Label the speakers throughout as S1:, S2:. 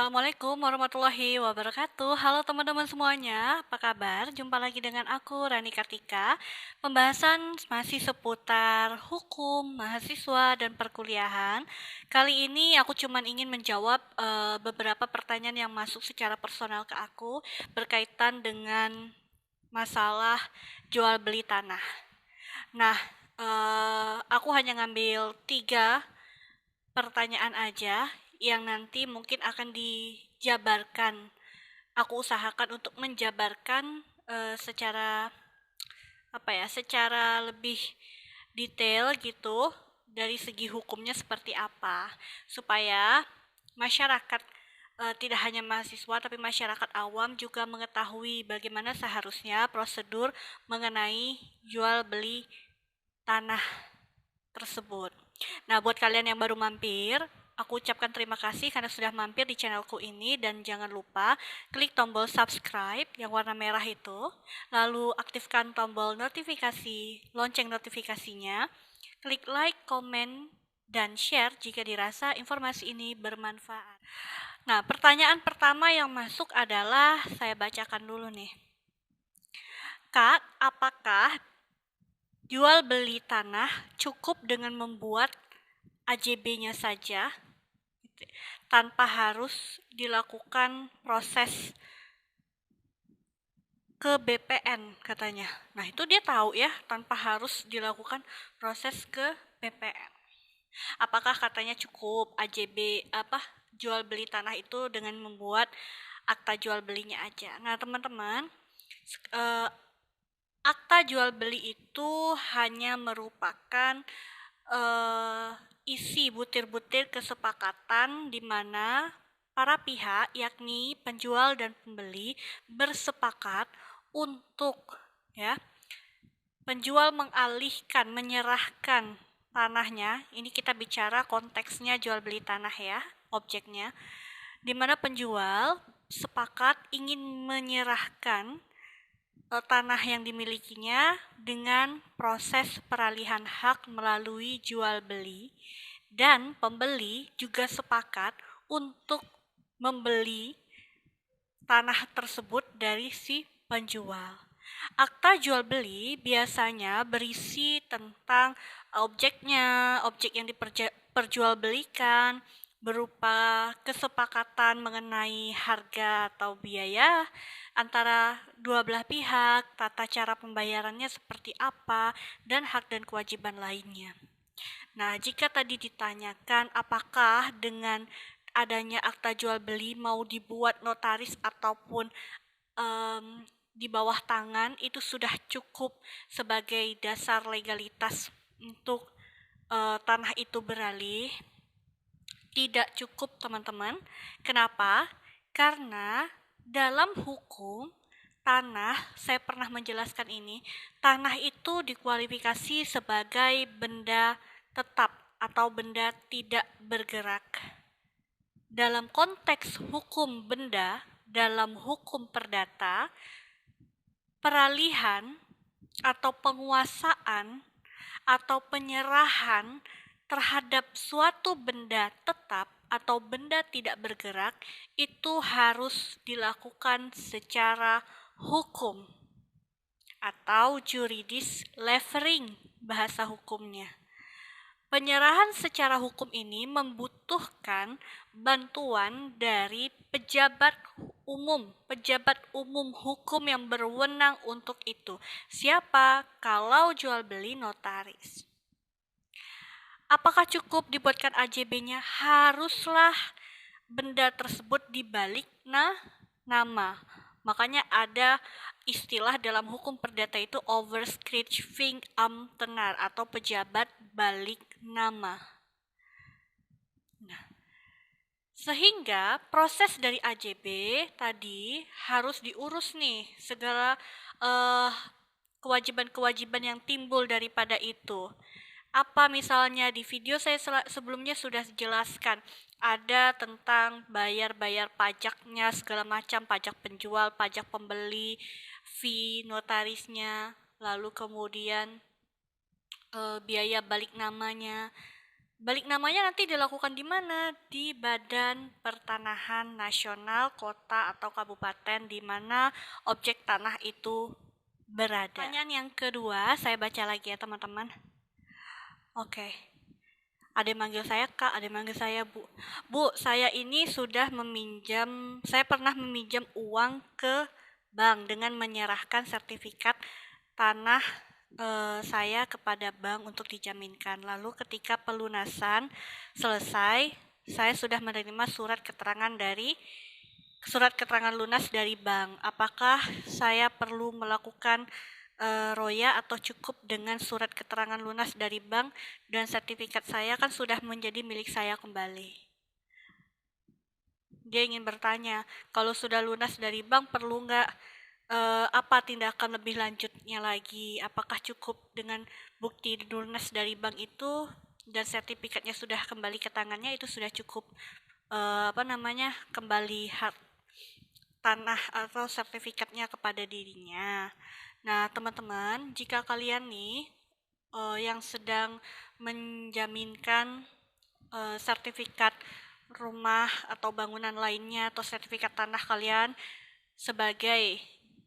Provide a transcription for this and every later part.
S1: Assalamualaikum warahmatullahi wabarakatuh. Halo teman-teman semuanya, apa kabar? Jumpa lagi dengan aku, Rani Kartika. Pembahasan masih seputar hukum, mahasiswa, dan perkuliahan. Kali ini aku cuma ingin menjawab beberapa pertanyaan yang masuk secara personal ke aku berkaitan dengan masalah jual beli tanah. Nah, aku hanya ngambil 3 pertanyaan aja yang nanti mungkin akan dijabarkan. Aku usahakan untuk menjabarkan secara secara lebih detail gitu dari segi hukumnya seperti apa supaya masyarakat tidak hanya mahasiswa tapi masyarakat awam juga mengetahui bagaimana seharusnya prosedur mengenai jual beli tanah tersebut. Nah, buat kalian yang baru mampir, aku ucapkan terima kasih karena sudah mampir di channelku ini dan jangan lupa klik tombol subscribe yang warna merah itu, lalu aktifkan tombol notifikasi, lonceng notifikasinya, klik like, komen, dan share jika dirasa informasi ini bermanfaat. Nah, pertanyaan pertama yang masuk adalah, saya bacakan dulu nih. Kak, apakah jual beli tanah cukup dengan membuat AJB-nya saja tanpa harus dilakukan proses ke BPN katanya. Nah, itu dia tahu ya, tanpa harus dilakukan proses ke BPN. Apakah katanya cukup AJB jual beli tanah itu dengan membuat akta jual belinya aja. Nah, teman-teman, akta jual beli itu hanya merupakan isi butir-butir kesepakatan di mana para pihak, yakni penjual dan pembeli, bersepakat untuk penjual mengalihkan, menyerahkan tanahnya. Ini kita bicara konteksnya jual beli tanah ya, objeknya, di mana penjual sepakat ingin menyerahkan tanah yang dimilikinya dengan proses peralihan hak melalui jual beli, dan pembeli juga sepakat untuk membeli tanah tersebut dari si penjual. Akta jual beli biasanya berisi tentang objeknya, objek yang diperjualbelikan, berupa kesepakatan mengenai harga atau biaya antara dua belah pihak, tata cara pembayarannya seperti apa, dan hak dan kewajiban lainnya. Nah, jika tadi ditanyakan apakah dengan adanya akta jual beli mau dibuat notaris ataupun di bawah tangan, itu sudah cukup sebagai dasar legalitas untuk tanah itu beralih? Tidak cukup, teman-teman. Kenapa? Karena dalam hukum tanah, saya pernah menjelaskan ini, tanah itu dikualifikasi sebagai benda tetap atau benda tidak bergerak. Dalam konteks hukum benda, dalam hukum perdata, peralihan atau penguasaan atau penyerahan terhadap suatu benda tetap atau benda tidak bergerak itu harus dilakukan secara hukum atau juridis levering bahasa hukumnya. Penyerahan secara hukum ini membutuhkan bantuan dari pejabat umum hukum yang berwenang untuk itu. Siapa? Kalau jual beli notaris. Apakah cukup dibuatkan AJB-nya? Haruslah benda tersebut dibalik nama. Makanya ada istilah dalam hukum perdata itu overskriving ambtenaar atau pejabat balik nama. Nah, sehingga proses dari AJB tadi harus diurus nih, segala kewajiban-kewajiban yang timbul daripada itu. Apa misalnya di video saya sebelumnya sudah jelaskan, ada tentang bayar-bayar pajaknya segala macam, pajak penjual, pajak pembeli, fee notarisnya, lalu kemudian biaya balik namanya, Balik namanya nanti dilakukan di mana? Di Badan Pertanahan Nasional Kota atau Kabupaten di mana objek tanah itu berada. Pertanyaan yang kedua, saya baca lagi ya teman-teman. Oke. Ada yang manggil saya Kak, ada yang manggil saya Bu. Bu, saya ini saya pernah meminjam uang ke bank dengan menyerahkan sertifikat tanah saya kepada bank untuk dijaminkan. Lalu ketika pelunasan selesai, saya sudah menerima surat keterangan lunas dari bank. Apakah saya perlu melakukan roya atau cukup dengan surat keterangan lunas dari bank dan sertifikat saya kan sudah menjadi milik saya kembali? Dia ingin bertanya, kalau sudah lunas dari bank perlu nggak apa tindakan lebih lanjutnya lagi? Apakah cukup dengan bukti lunas dari bank itu dan sertifikatnya sudah kembali ke tangannya, itu sudah cukup kembali hak tanah atau sertifikatnya kepada dirinya. Nah, teman-teman, jika kalian nih yang sedang menjaminkan sertifikat rumah atau bangunan lainnya atau sertifikat tanah kalian sebagai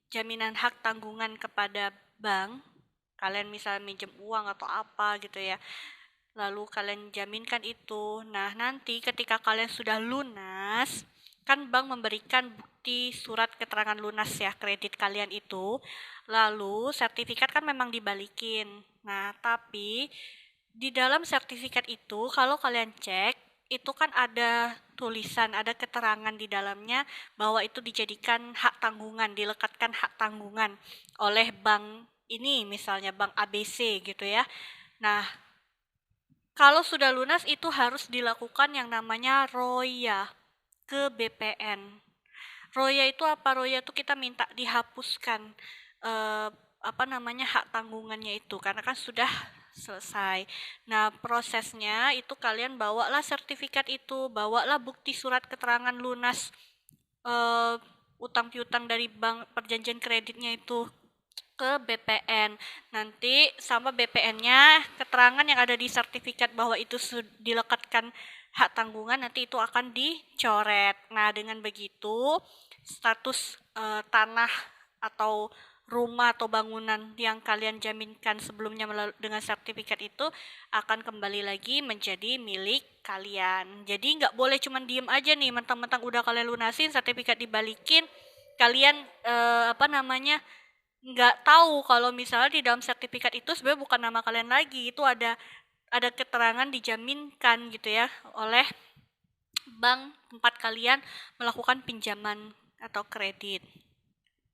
S1: jaminan hak tanggungan kepada bank, kalian misalnya minjem uang atau apa gitu ya, lalu kalian jaminkan itu. Nah, nanti ketika kalian sudah lunas, kan bank memberikan bukti surat keterangan lunas ya kredit kalian itu. Lalu sertifikat kan memang dibalikin. Nah, tapi di dalam sertifikat itu kalau kalian cek, itu kan ada tulisan, ada keterangan di dalamnya bahwa itu dijadikan hak tanggungan, dilekatkan hak tanggungan oleh bank ini, misalnya bank ABC gitu ya. Nah, kalau sudah lunas itu harus dilakukan yang namanya roya ke BPN. Roya itu apa? Roya itu kita minta dihapuskan hak tanggungannya itu karena kan sudah selesai. Nah, prosesnya itu kalian bawalah sertifikat itu, bawalah bukti surat keterangan lunas utang piutang dari bank, perjanjian kreditnya itu ke BPN. Nanti sama BPN-nya keterangan yang ada di sertifikat bahwa itu dilekatkan hak tanggungan nanti itu akan dicoret. Nah, dengan begitu status tanah atau rumah atau bangunan yang kalian jaminkan sebelumnya dengan sertifikat itu akan kembali lagi menjadi milik kalian. Jadi nggak boleh cuma diem aja nih, mentang-mentang udah kalian lunasin sertifikat dibalikin, kalian nggak tahu kalau misalnya di dalam sertifikat itu sebenarnya bukan nama kalian lagi, itu ada keterangan dijaminkan gitu ya oleh bank tempat kalian melakukan pinjaman atau kredit.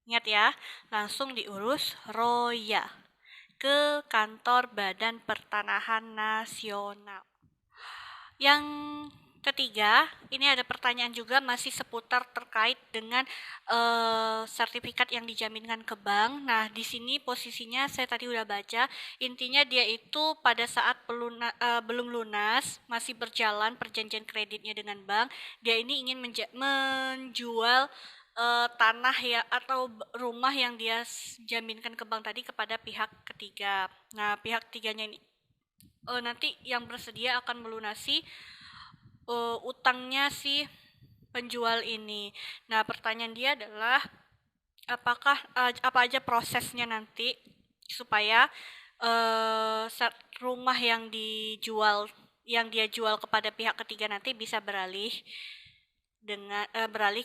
S1: Ingat ya, langsung diurus roya ke kantor Badan Pertanahan Nasional. Yang ketiga, ini ada pertanyaan juga masih seputar terkait dengan sertifikat yang dijaminkan ke bank. Nah, di sini posisinya saya tadi udah baca, intinya dia itu pada saat belum lunas, masih berjalan perjanjian kreditnya dengan bank, dia ini ingin menjual tanah ya atau rumah yang dia jaminkan ke bank tadi kepada pihak ketiga. Nah, pihak ketiganya ini nanti yang bersedia akan melunasi utangnya si penjual ini. Nah, pertanyaan dia adalah apakah apa aja prosesnya nanti supaya rumah yang dia jual kepada pihak ketiga nanti bisa beralih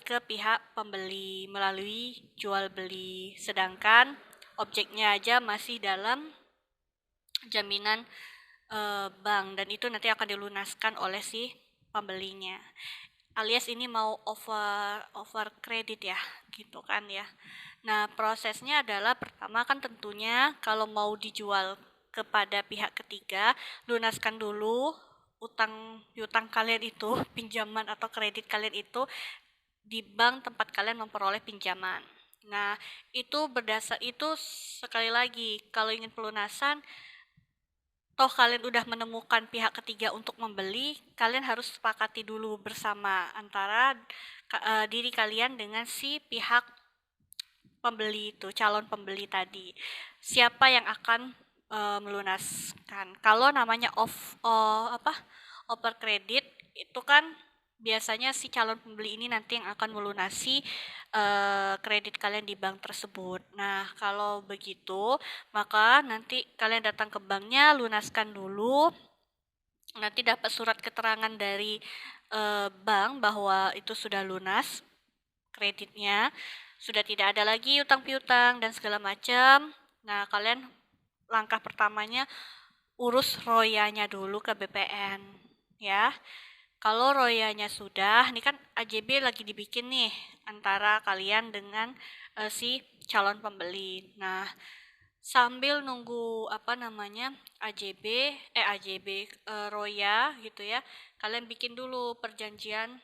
S1: ke pihak pembeli melalui jual beli, sedangkan objeknya aja masih dalam jaminan bank dan itu nanti akan dilunaskan oleh si pembelinya, alias ini mau over kredit ya gitu kan ya. Nah, prosesnya adalah pertama kan tentunya kalau mau dijual kepada pihak ketiga, lunaskan dulu utang kalian itu, pinjaman atau kredit kalian itu di bank tempat kalian memperoleh pinjaman. Nah, itu sekali lagi kalau ingin pelunasan, toh kalian udah menemukan pihak ketiga untuk membeli, kalian harus sepakati dulu bersama antara diri kalian dengan si pihak pembeli itu, calon pembeli tadi. Siapa yang akan melunaskan? Kalau namanya oper kredit itu kan biasanya si calon pembeli ini nanti yang akan melunasi kredit kalian di bank tersebut. Nah, kalau begitu, maka nanti kalian datang ke banknya, lunaskan dulu. Nanti dapat surat keterangan dari bank bahwa itu sudah lunas kreditnya, sudah tidak ada lagi utang piutang dan segala macam. Nah, kalian langkah pertamanya urus royanya dulu ke BPN ya. Kalau royanya sudah, ini kan AJB lagi dibikin nih antara kalian dengan si calon pembeli. Nah, sambil nunggu roya gitu ya, kalian bikin dulu perjanjian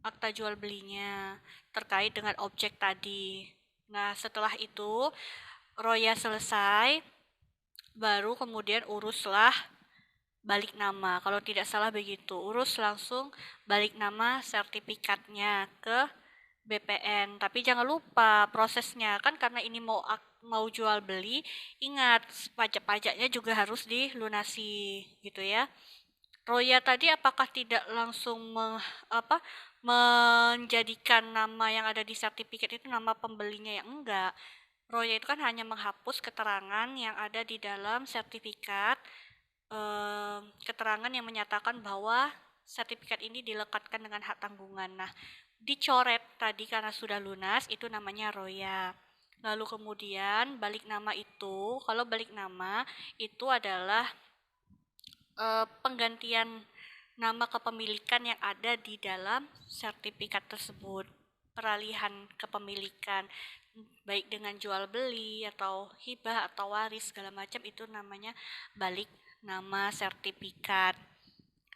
S1: akta jual belinya terkait dengan objek tadi. Nah, setelah itu roya selesai, baru kemudian uruslah balik nama. Kalau tidak salah begitu, urus langsung balik nama sertifikatnya ke BPN. Tapi jangan lupa prosesnya kan, karena ini mau jual beli, ingat pajak-pajaknya juga harus dilunasi gitu ya. Roya tadi apakah tidak langsung menjadikan nama yang ada di sertifikat itu nama pembelinya? Yang enggak. Roya itu kan hanya menghapus keterangan yang ada di dalam sertifikat, keterangan yang menyatakan bahwa sertifikat ini dilekatkan dengan hak tanggungan. Nah, dicoret tadi karena sudah lunas, itu namanya roya. Lalu kemudian balik nama itu, kalau balik nama itu adalah penggantian nama kepemilikan yang ada di dalam sertifikat tersebut. Peralihan kepemilikan baik dengan jual beli atau hibah atau waris segala macam, itu namanya balik nama sertifikat.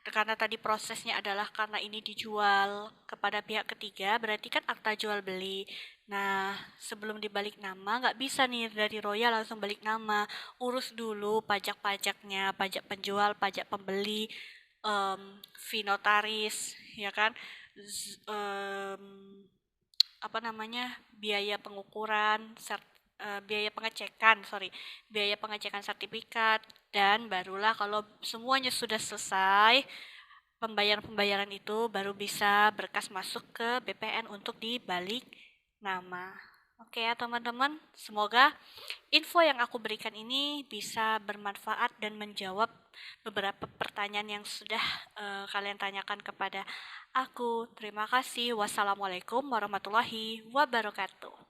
S1: Karena tadi prosesnya adalah karena ini dijual kepada pihak ketiga, berarti kan akta jual beli. Nah, sebelum dibalik nama, nggak bisa nih dari Royal langsung balik nama. Urus dulu pajak-pajaknya, pajak penjual, pajak pembeli, fee notaris, ya kan? Biaya pengukuran, biaya pengecekan sertifikat, dan barulah kalau semuanya sudah selesai, pembayaran itu baru bisa berkas masuk ke BPN untuk dibalik nama. Oke ya teman-teman, semoga info yang aku berikan ini bisa bermanfaat dan menjawab beberapa pertanyaan yang sudah kalian tanyakan kepada aku. Terima kasih. Wassalamualaikum warahmatullahi wabarakatuh.